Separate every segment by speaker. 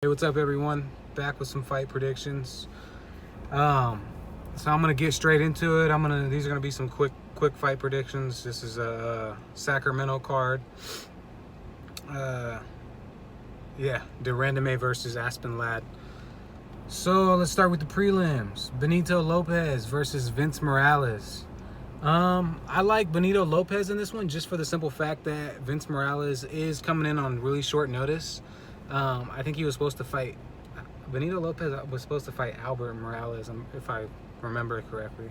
Speaker 1: Hey, what's up, everyone? Back with some fight predictions. So I'm gonna get straight into it. These are gonna be some quick fight predictions. This is a Sacramento card. Yeah, the Randamie versus Aspen Ladd. So let's start with the prelims. Benito Lopez versus Vince Morales. I like Benito Lopez in this one just for the simple fact that Vince Morales is coming in on really short notice. I think he was supposed to fight Benito Lopez was supposed to fight Albert Morales, if I remember correctly.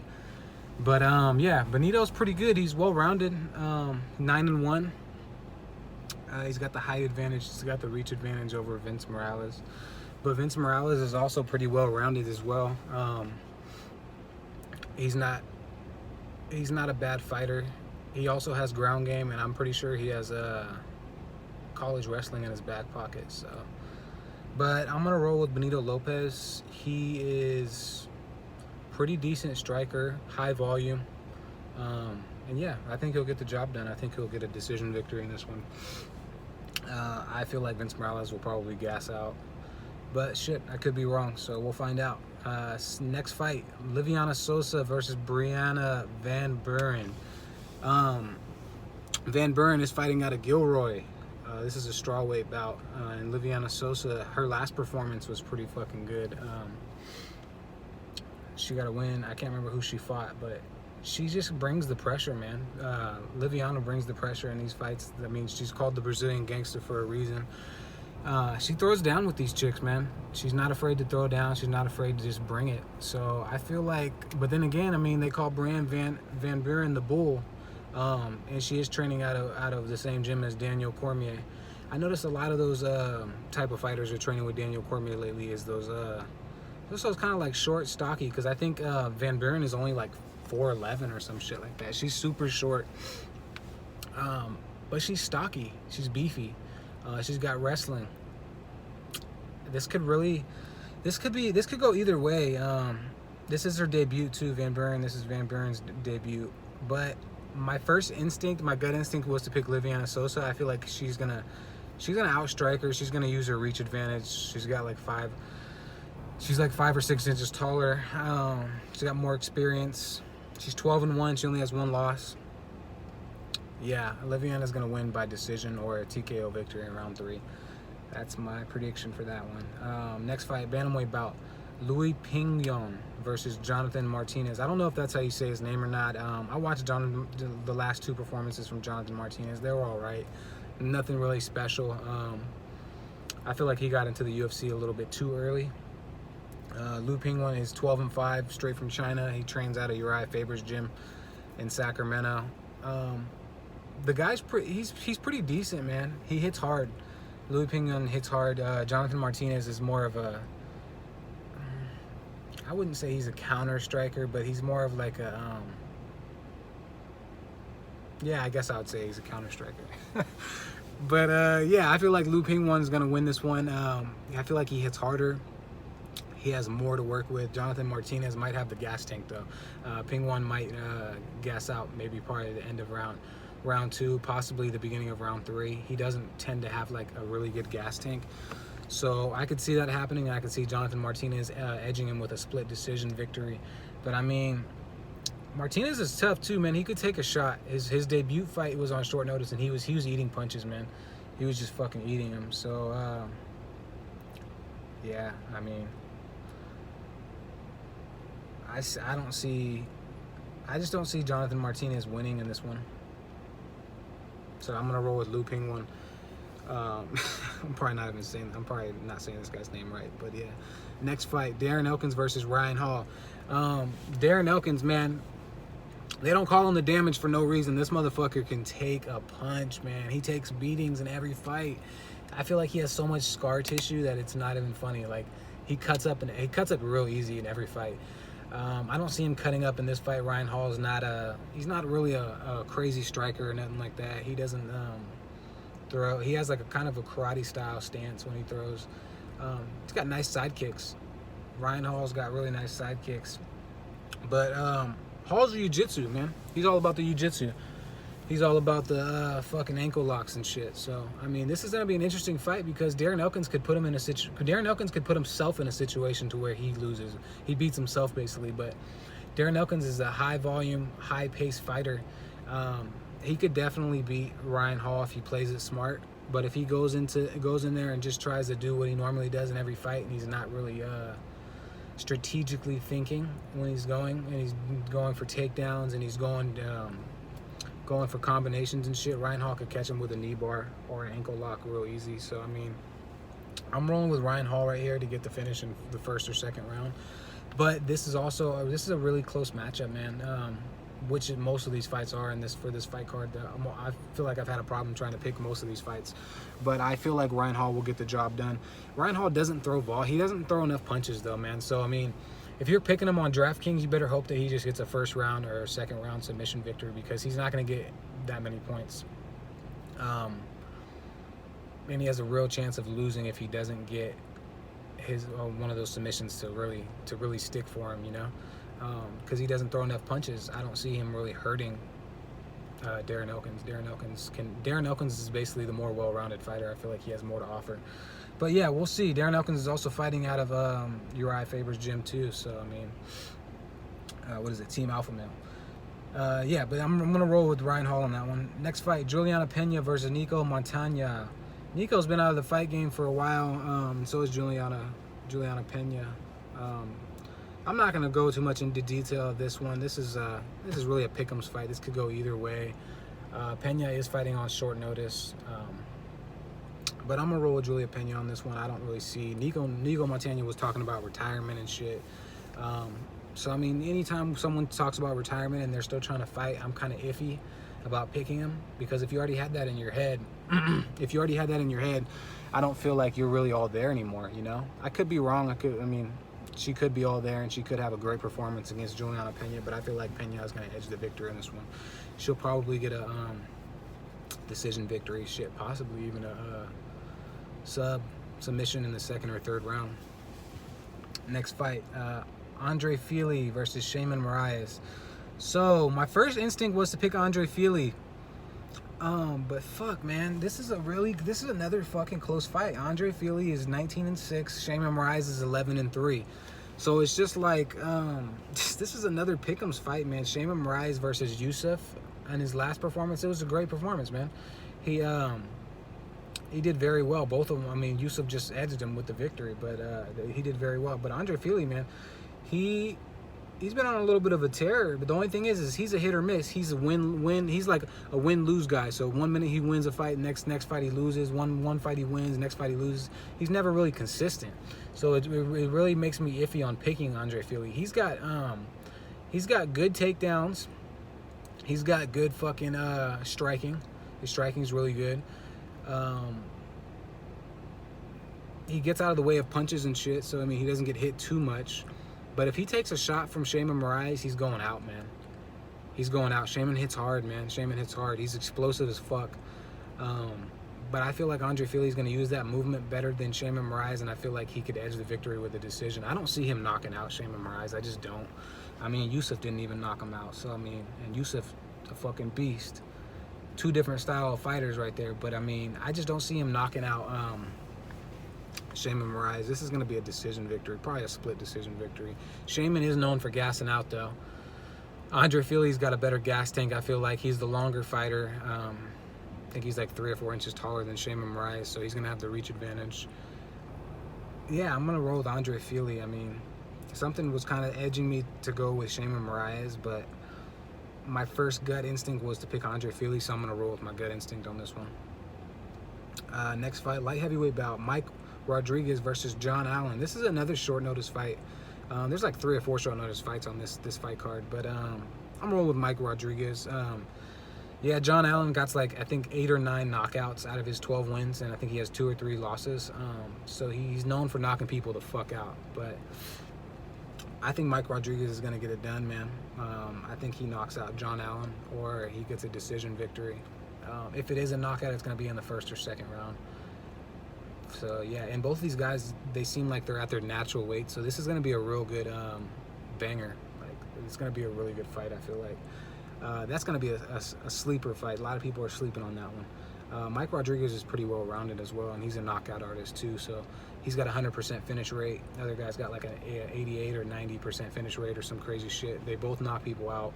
Speaker 1: But yeah, Benito's pretty good. He's well-rounded. 9-1. He's got the height advantage. He's got the reach advantage over Vince Morales. But Vince Morales is also pretty well-rounded as well. He's not a bad fighter. He also has ground game, and I'm pretty sure he has college wrestling in his back pocket. So, but I'm gonna roll with Benito Lopez. He is pretty decent striker, high volume, and yeah, I think he'll get the job done. I think he'll get a decision victory in this one. I feel like Vince Morales will probably gas out, but shit, I could be wrong, so we'll find out. Next fight, Liviana Sosa versus Brianna Van Buren. Van Buren is fighting out of Gilroy. This is a strawweight bout, and Liviana Sosa, her last performance was pretty fucking good. She got a win. I can't remember who she fought, but she just brings the pressure, man. Liviana brings the pressure in these fights. I mean, she's called the Brazilian gangster for a reason. She throws down with these chicks, man. She's not afraid to throw down. She's not afraid to just bring it. So I feel like, but then again, I mean, they call Brianna Van Buren the Bull. And she is training out of the same gym as Daniel Cormier. I noticed a lot of those type of fighters are training with Daniel Cormier lately. Is those kind of like short, stocky? Because I think Van Buren is only like 4'11" or some shit like that. She's super short, but she's stocky. She's beefy. She's got wrestling. This could go either way. This is her debut too, Van Buren. This is Van Buren's debut, but my gut instinct was to pick Liviana Sosa. I feel like she's gonna outstrike her. She's gonna use her reach advantage. She's like 5 or 6 inches taller. She's got more experience. She's 12-1. She only has 1 loss. Yeah, Liviana's gonna win by decision or a TKO victory in round 3. That's my prediction for that one. Next fight, bantamweight bout. Louis Pignon versus Jonathan Martinez. I don't know if that's how you say his name or not. I watched the last 2 performances from Jonathan Martinez. They were all right. Nothing really special. I feel like he got into the UFC a little bit too early. Louis Pignon is 12-5, straight from China. He trains out of Uriah Faber's gym in Sacramento. The guy's he's pretty decent, man. He hits hard. Louis Pignon hits hard. Jonathan Martinez is more of a, I wouldn't say he's a counter striker, but he's more of like a, yeah, I guess I would say he's a counter striker. But yeah, I feel like Louis Pignon's gonna win this one. I feel like he hits harder. He has more to work with. Jonathan Martinez might have the gas tank though. Pignon might gas out maybe probably the end of round 2, possibly the beginning of round 3. He doesn't tend to have like a really good gas tank. So I could see that happening, and I could see Jonathan Martinez edging him with a split decision victory. But I mean, Martinez is tough too, man. He could take a shot. His debut fight was on short notice, and he was eating punches, man. He was just fucking eating them. So yeah, I mean, I just don't see Jonathan Martinez winning in this one. So I'm gonna roll with Louis Pignon. I'm probably not saying this guy's name right, but yeah. Next fight, Darren Elkins versus Ryan Hall. Darren Elkins, man, they don't call him the Damage for no reason. This motherfucker can take a punch, man. He takes beatings in every fight. I feel like he has so much scar tissue that it's not even funny. Like, he cuts up real easy in every fight. I don't see him cutting up in this fight. Ryan Hall is he's not really a crazy striker or nothing like that. He doesn't throw. He has like a kind of a karate style stance when he throws. He's got nice side kicks. Ryan Hall's got really nice side kicks. But Hall's jiu-jitsu, man. He's all about the jiu-jitsu. He's all about the fucking ankle locks and shit. So I mean, this is gonna be an interesting fight because Darren Elkins could put him in a Darren Elkins could put himself in a situation to where he loses. He beats himself basically. But Darren Elkins is a high volume, high pace fighter. He could definitely beat Ryan Hall if he plays it smart. But if he goes in there and just tries to do what he normally does in every fight, and he's not really strategically thinking when he's going, and he's going for takedowns, and he's going for combinations and shit, Ryan Hall could catch him with a knee bar or an ankle lock real easy. So I mean, I'm rolling with Ryan Hall right here to get the finish in the first or second round. But this is a really close matchup, man. Which most of these fights are for this fight card. I feel like I've had a problem trying to pick most of these fights, but I feel like Ryan Hall will get the job done. Ryan Hall doesn't throw ball. He doesn't throw enough punches though, man. So I mean, if you're picking him on DraftKings, you better hope that he just gets a first round or a second round submission victory, because he's not going to get that many points. And he has a real chance of losing if he doesn't get his one of those submissions to really stick for him, you know. Because he doesn't throw enough punches. I don't see him really hurting Darren Elkins. Darren Elkins is basically the more well-rounded fighter. I feel like he has more to offer. But yeah, we'll see. Darren Elkins is also fighting out of Uriah Faber's gym too. So I mean, what is it? Team Alpha Male. Yeah, but I'm gonna roll with Ryan Hall on that one. Next fight: Juliana Pena versus Nico Montagna. Nico's been out of the fight game for a while. So is Juliana Pena. I'm not gonna go too much into detail of this one. This is really a pick'ems fight. This could go either way. Pena is fighting on short notice, but I'm gonna roll with Julia Pena on this one. I don't really see Nico Montagna was talking about retirement and shit. So I mean, anytime someone talks about retirement and they're still trying to fight, I'm kind of iffy about picking him, because if you already had that in your head, I don't feel like you're really all there anymore. You know, I could be wrong. I mean. She could be all there, and she could have a great performance against Juliana Pena, but I feel like Pena is going to edge the victory in this one. She'll probably get a decision victory, shit, possibly even a submission in the second or third round. Next fight, Andre Fili versus Shaman Moraes. So my first instinct was to pick Andre Fili. But fuck, man, this is another fucking close fight. Andre Fili is 19-6, Shaman Moraes is 11-3. So it's just like, this is another pick'ems fight, man. Shaman Moraes versus Yusuf in his last performance. It was a great performance, man. He did very well. Both of them. I mean, Yusuf just edged him with the victory, but he did very well. But Andre Fili, man, he's been on a little bit of a tear, but the only thing is he's a hit or miss. He's a win. He's like a win-lose guy. So 1 minute he wins a fight, next fight he loses. One fight he wins, next fight he loses. He's never really consistent. So it really makes me iffy on picking Andre Fili. He's got good takedowns. He's got good fucking striking. His striking's really good. He gets out of the way of punches and shit. So I mean, he doesn't get hit too much. But if he takes a shot from Shaman Moraes, he's going out, man. He's going out. Shaman hits hard, man. Shaman hits hard. He's explosive as fuck. But I feel like Andre Fili is going to use that movement better than Shaman Moraes, and I feel like he could edge the victory with a decision. I don't see him knocking out Shaman Moraes. I just don't. I mean, Yusuf didn't even knock him out. So, I mean, and Yusuf, a fucking beast. Two different style of fighters right there. But, I mean, I just don't see him knocking out Shaman Moraes. This is going to be a decision victory, probably a split decision victory. Shaman is known for gassing out, though. Andre Fili's got a better gas tank. I feel like he's the longer fighter. I think he's like 3 or 4 inches taller than Shaman Moraes, so he's going to have the reach advantage. Yeah, I'm going to roll with Andre Fili. I mean, something was kind of edging me to go with Shaman Moraes, but my first gut instinct was to pick Andre Fili, so I'm going to roll with my gut instinct on this one. Next fight, light heavyweight bout, Mike Rodriguez versus John Allen. This is another short notice fight. There's like 3 or 4 short notice fights on this fight card, but I'm rolling with Mike Rodriguez. Yeah, John Allen got like I think 8 or 9 knockouts out of his 12 wins, and I think he has 2 or 3 losses. So he's known for knocking people the fuck out. But I think Mike Rodriguez is gonna get it done, man. I think he knocks out John Allen, or he gets a decision victory. If it is a knockout, it's gonna be in the first or second round. So yeah, and both of these guys, they seem like they're at their natural weight. So this is gonna be a real good banger. Like, it's gonna be a really good fight, I feel like. That's going to be a sleeper fight. A lot of people are sleeping on that one. Mike Rodriguez is pretty well-rounded as well, and he's a knockout artist too, so he's got a 100% finish rate. The other guy's got like an 88 or 90% finish rate or some crazy shit. They both knock people out.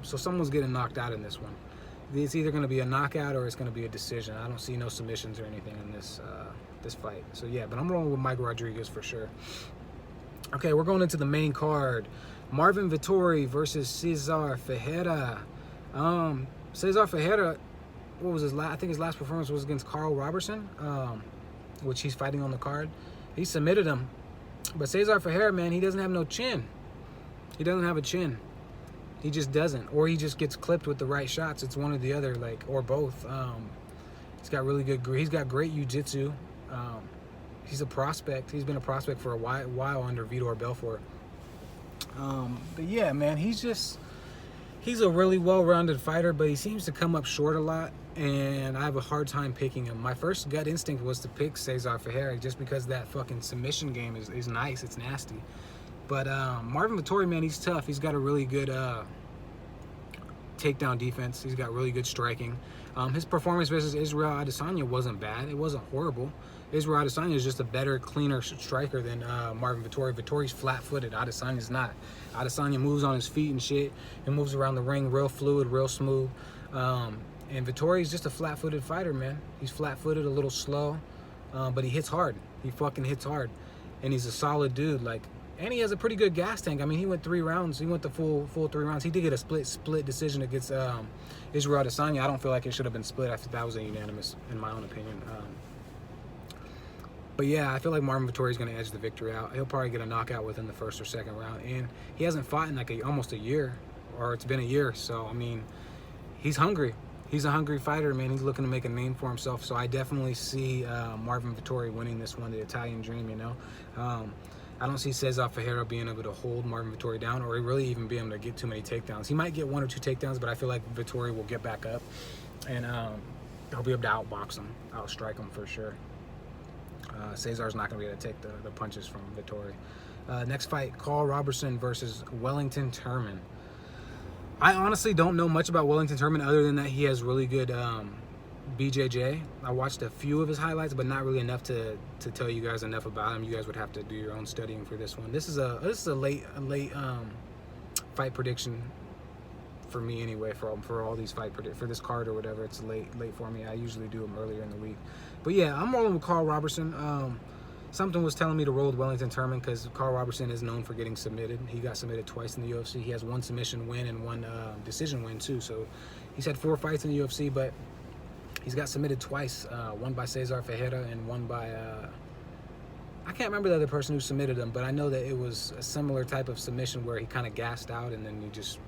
Speaker 1: So someone's getting knocked out in this one. It's either going to be a knockout or it's going to be a decision. I don't see no submissions or anything in this this fight. So yeah, but I'm rolling with Mike Rodriguez for sure. Okay, we're going into the main card. Marvin Vettori versus Cesar Ferreira. Cesar Ferreira, what was his last? I think his last performance was against Carl Robertson, which he's fighting on the card. He submitted him, but Cesar Ferreira, man, he doesn't have no chin. He doesn't have a chin. He just doesn't, or he just gets clipped with the right shots. It's one or the other, like, or both. He's got really good. He's got great jiu-jitsu. He's a prospect. He's been a prospect for a while under Vitor Belfort. But yeah, man, he's a really well-rounded fighter, but he seems to come up short a lot, and I have a hard time picking him. My first gut instinct was to pick Cesar Ferreira just because that fucking submission game is nice. It's nasty. But Marvin Vettori, man, he's tough. He's got a really good takedown defense. He's got really good striking. His performance versus Israel Adesanya wasn't bad. It wasn't horrible. Israel Adesanya is just a better, cleaner striker than Marvin Vettori. Vettori's flat-footed. Adesanya's not. Adesanya moves on his feet and shit and moves around the ring real fluid, real smooth. And Vettori's just a flat-footed fighter, man. He's flat-footed, a little slow, but he hits hard. He fucking hits hard. And he's a solid dude. Like, and he has a pretty good gas tank. I mean, he went 3 rounds. He went the full 3 rounds. He did get a split decision against Israel Adesanya. I don't feel like it should have been split. I think that was a unanimous, in my own opinion. But yeah, I feel like Marvin Vettori is going to edge the victory out. He'll probably get a knockout within the first or second round. And he hasn't fought in like almost a year, or it's been a year. So, I mean, he's hungry. He's a hungry fighter, man. He's looking to make a name for himself. So I definitely see Marvin Vettori winning this one, the Italian dream, you know. I don't see Cesar Ferreira being able to hold Marvin Vettori down, or really even be able to get too many takedowns. He might get 1 or 2 takedowns, but I feel like Vettori will get back up, and he'll be able to outbox him, outstrike him for sure. Cesar's not going to be able to take the punches from Vettori. Next fight, Carl Robertson versus Wellington Thurman. I honestly don't know much about Wellington Thurman other than that he has really good BJJ. I watched a few of his highlights, but not really enough to tell you guys enough about him. You guys would have to do your own studying for this one. This is a late fight prediction for me anyway. For all these for this card or whatever, it's late for me. I usually do them earlier in the week. But yeah, I'm rolling with Carl Robertson. Something was telling me to roll with Wellington Thurman because Carl Robertson is known for getting submitted. He got submitted twice in the UFC. He has 1 submission win and 1 decision win too. So he's had 4 fights in the UFC, but he's got submitted twice. One by Cesar Ferreira and one by I can't remember the other person who submitted him, but I know that it was a similar type of submission where he kind of gassed out and then he just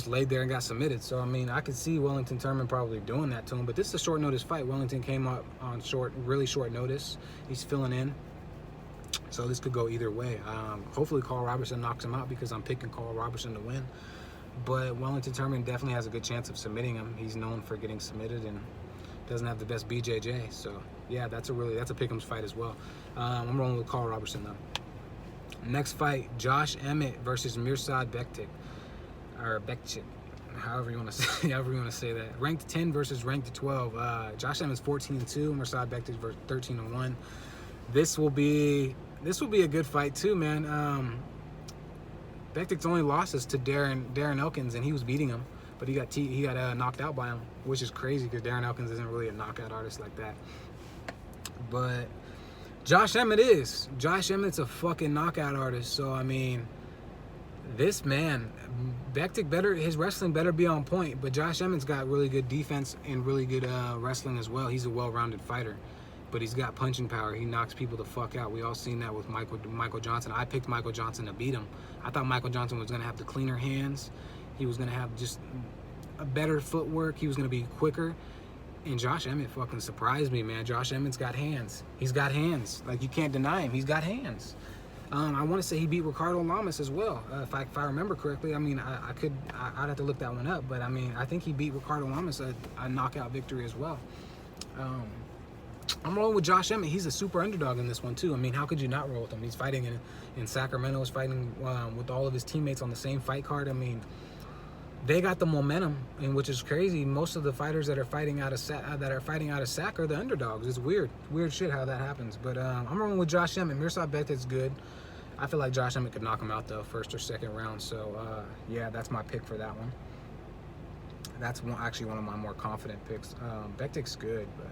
Speaker 1: laid there and got submitted. So I mean, I could see Wellington Thurman probably doing that to him, but this is a short notice fight. Wellington came up on really short notice. He's filling in, so this could go either way. Hopefully Carl Robertson knocks him out because I'm picking Carl Robertson to win, but Wellington Thurman definitely has a good chance of submitting him. He's known for getting submitted and doesn't have the best BJJ, so yeah, that's a pick'em's fight as well. I'm rolling with Carl Robertson though. Next fight, Josh Emmett versus Mirsad Bektic. Or Bektic, however you want to say that. Ranked 10 versus ranked 12. Josh Emmett's 14-2. Mirsad Bektic 13-1. This will be a good fight too, man. Bektic's only losses to Darren Elkins, and he was beating him, but he got knocked out by him, which is crazy because Darren Elkins isn't really a knockout artist like that. But Josh Emmett is. Josh Emmett's a fucking knockout artist. So I mean, this man, Bektic his wrestling better be on point, but Josh Emmett's got really good defense and really good wrestling as well. He's a well-rounded fighter, but he's got punching power. He knocks people the fuck out. We all seen that with Michael Johnson. I picked Michael Johnson to beat him. I thought Michael Johnson was going to have the cleaner hands. He was going to have just a better footwork. He was going to be quicker. And Josh Emmett fucking surprised me, man. Josh Emmett's got hands. He's got hands. Like, you can't deny him. He's got hands. I want to say he beat Ricardo Lamas as well, if I remember correctly. I mean, I'd have to look that one up, but I mean, I think he beat Ricardo Lamas a knockout victory as well. I'm rolling with Josh Emmett. He's a super underdog in this one too. I mean, how could you not roll with him? He's fighting in Sacramento. He's fighting with all of his teammates on the same fight card. I mean, they got the momentum, and which is crazy. Most of the fighters that are fighting out of SAC are the underdogs. It's weird shit how that happens. But I'm rolling with Josh Emmett. Mirsad Bektic's good. I feel like Josh Emmett could knock him out though, first or second round. So yeah, that's my pick for that one. That's actually one of my more confident picks. Bektic's good, but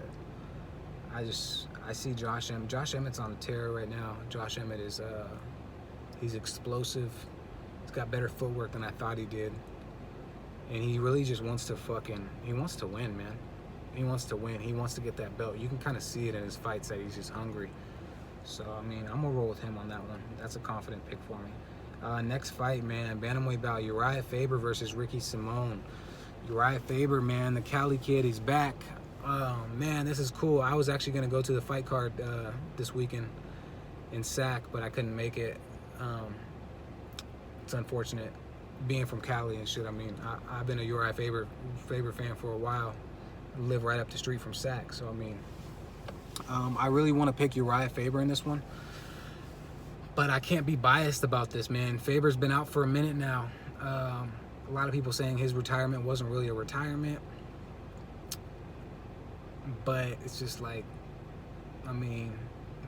Speaker 1: I see Josh Emmett. Josh Emmett's on a tear right now. Josh Emmett is he's explosive. He's got better footwork than I thought he did. And he really just wants to he wants to win, man. He wants to win. He wants to get that belt. You can kind of see it in his fights that he's just hungry. So, I mean, I'm going to roll with him on that one. That's a confident pick for me. Next fight, man, bantamweight bout, Uriah Faber versus Ricky Simone. Uriah Faber, man, the Cali kid, he's back. Man, this is cool. I was actually going to go to the fight card this weekend in SAC, but I couldn't make it. It's unfortunate. Being from Cali and shit, I mean, I've been a Uriah Faber fan for a while. I live right up the street from SAC, so I mean, I really want to pick Uriah Faber in this one, but I can't be biased about this, man. Faber's been out for a minute now. A lot of people saying his retirement wasn't really a retirement, but it's just like, I mean,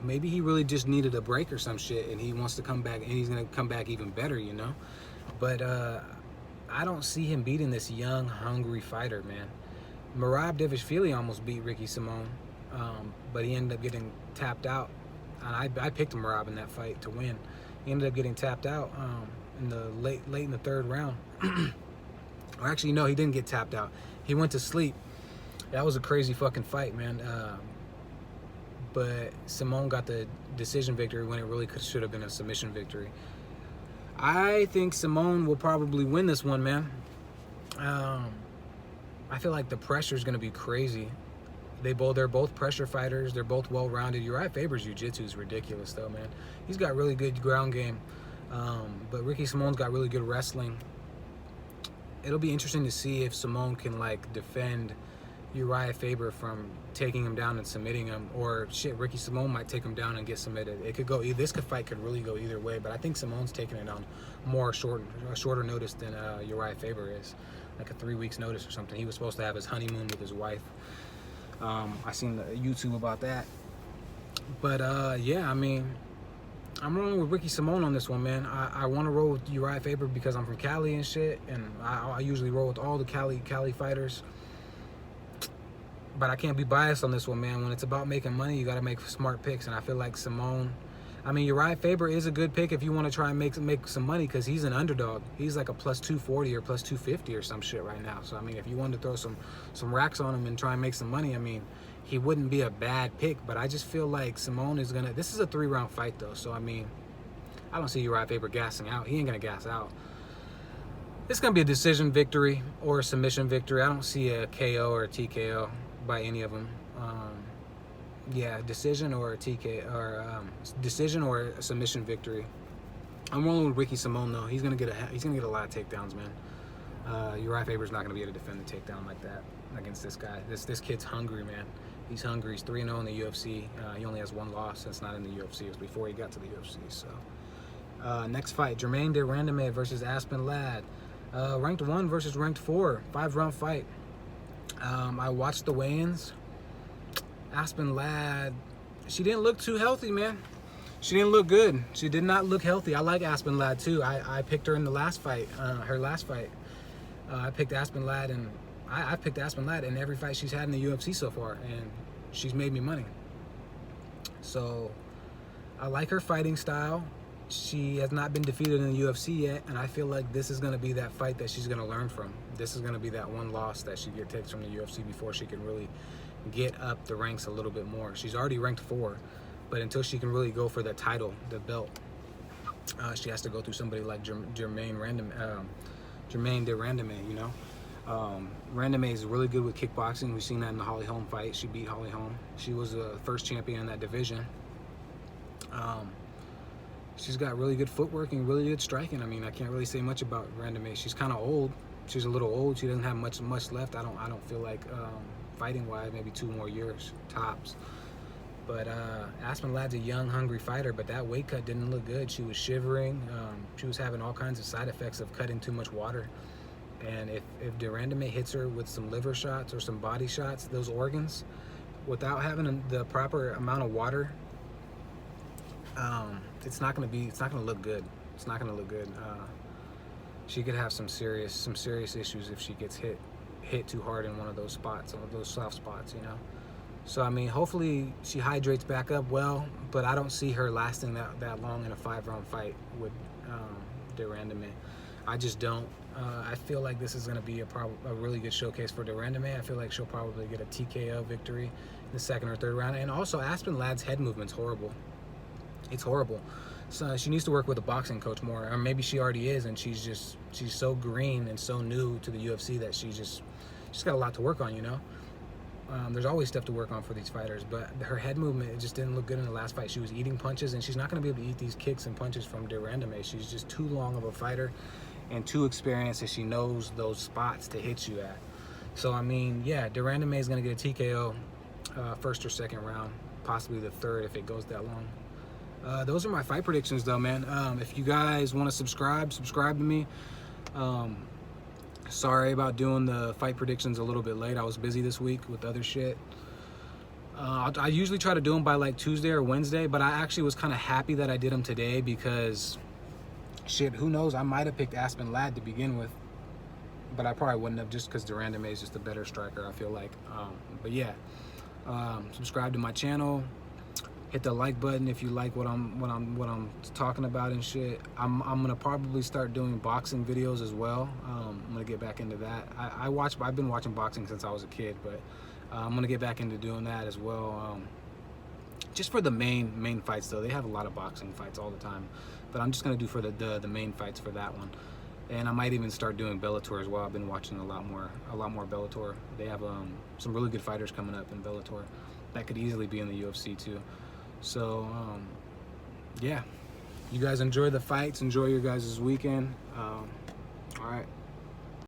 Speaker 1: maybe he really just needed a break or some shit, and he wants to come back, and he's gonna come back even better, you know. But I don't see him beating this young, hungry fighter, man. Merab Dvalishvili almost beat Ricky Simone, but he ended up getting tapped out. And I picked Merab in that fight to win. He ended up getting tapped out in the late in the third round. Or actually, no, he didn't get tapped out. He went to sleep. That was a crazy fucking fight, man. But Simone got the decision victory when it really should have been a submission victory. I think Simone will probably win this one, man. I feel like the pressure is going to be crazy. They're both pressure fighters. They're both well-rounded. Uriah Faber's jiu-jitsu is ridiculous, though, man. He's got really good ground game. But Ricky Simone's got really good wrestling. It'll be interesting to see if Simone can, like, defend Uriah Faber from taking him down and submitting him, or shit, Ricky Simone might take him down and get submitted. It could go. This fight could really go either way, but I think Simone's taking it on shorter notice than Uriah Faber is, like a 3 weeks notice or something. He was supposed to have his honeymoon with his wife. I seen the YouTube about that, but yeah, I mean, I'm rolling with Ricky Simone on this one, man. I want to roll with Uriah Faber because I'm from Cali and shit, and I usually roll with all the Cali fighters. But I can't be biased on this one, man. When it's about making money, you got to make smart picks. And I feel like Simone, I mean, Uriah Faber is a good pick if you want to try and make some money because he's an underdog. He's like a plus 240 or plus 250 or some shit right now. So, I mean, if you wanted to throw some racks on him and try and make some money, I mean, he wouldn't be a bad pick. But I just feel like Simone is going to, this is a 3-round fight, though. So, I mean, I don't see Uriah Faber gassing out. He ain't going to gas out. It's going to be a decision victory or a submission victory. I don't see a KO or a TKO by any of them. Yeah, decision or a TK or decision or a submission victory. I'm rolling with Ricky Simone though. He's gonna get a lot of takedowns, man. Uriah Faber's not gonna be able to defend the takedown like that against this guy. This kid's hungry, man. He's hungry. He's 3-0 in the UFC. He only has 1 loss. That's not in the UFC. It was before he got to the UFC. So next fight: Jermaine de Randamie versus Aspen Ladd. Ranked 1 versus ranked 4. 5-round fight. I watched the weigh-ins. Aspen Ladd, she didn't look too healthy, man. She didn't look good. She did not look healthy. I like Aspen Ladd too. I picked her in the last fight, her last fight. I picked Aspen Ladd, and I picked Aspen Ladd in every fight she's had in the UFC so far, and she's made me money. So I like her fighting style. She has not been defeated in the UFC yet, and I feel like this is going to be that fight that she's going to learn from. This is going to be that one loss that she takes from the UFC before she can really get up the ranks a little bit more. She's already ranked 4, but until she can really go for the title, the belt, she has to go through somebody like Jermaine de Randamie, you know. Randamie is really good with kickboxing. We've seen that in the Holly Holm fight. She beat Holly Holm. She was the first champion in that division. She's got really good footwork and really good striking. I mean, I can't really say much about Randamie. She's kind of old. She's a little old. She doesn't have much left. I don't feel like fighting wise, maybe 2 more years tops. But Aspen Ladd's a young, hungry fighter, but that weight cut didn't look good. She was shivering. She was having all kinds of side effects of cutting too much water. And if de Randamie hits her with some liver shots or some body shots, those organs, without having the proper amount of water, it's not gonna look good. It's not gonna look good. She could have some serious issues if she gets hit too hard in one of those spots, one of those soft spots, you know. So I mean, hopefully she hydrates back up well, but I don't see her lasting that long in a 5-round fight with de Randamie. I just don't. I feel like this is going to be a really good showcase for de Randamie. I feel like she'll probably get a TKO victory in the 2nd or 3rd round. And also, Aspen Ladd's head movement's horrible. It's horrible. So she needs to work with a boxing coach more, or maybe she already is, and she's so green and so new to the UFC that she's got a lot to work on, you know. There's always stuff to work on for these fighters, but her head movement, it just didn't look good in the last fight. She was eating punches, and she's not going to be able to eat these kicks and punches from de Randamie. She's just too long of a fighter and too experienced, and she knows those spots to hit you at. So I mean, yeah, de Randamie is going to get a TKO 1st or 2nd round, possibly the 3rd if it goes that long. Those are my fight predictions though, man. If you guys want to subscribe to me. Sorry about doing the fight predictions a little bit late. I was busy this week with other shit. I usually try to do them by like Tuesday or Wednesday, but I actually was kind of happy that I did them today because, shit, who knows? I might have picked Aspen Ladd to begin with, but I probably wouldn't have, just because de Randamie is just a better striker, I feel like. But yeah, subscribe to my channel. Hit the like button if you like what I'm talking about and shit. I'm gonna probably start doing boxing videos as well. I'm gonna get back into that. I've been watching boxing since I was a kid, but I'm gonna get back into doing that as well. Just for the main fights though. They have a lot of boxing fights all the time, but I'm just gonna do for the main fights for that one. And I might even start doing Bellator as well. I've been watching a lot more Bellator. They have some really good fighters coming up in Bellator that could easily be in the UFC too. So, yeah, you guys enjoy the fights, enjoy your guys' weekend. All right.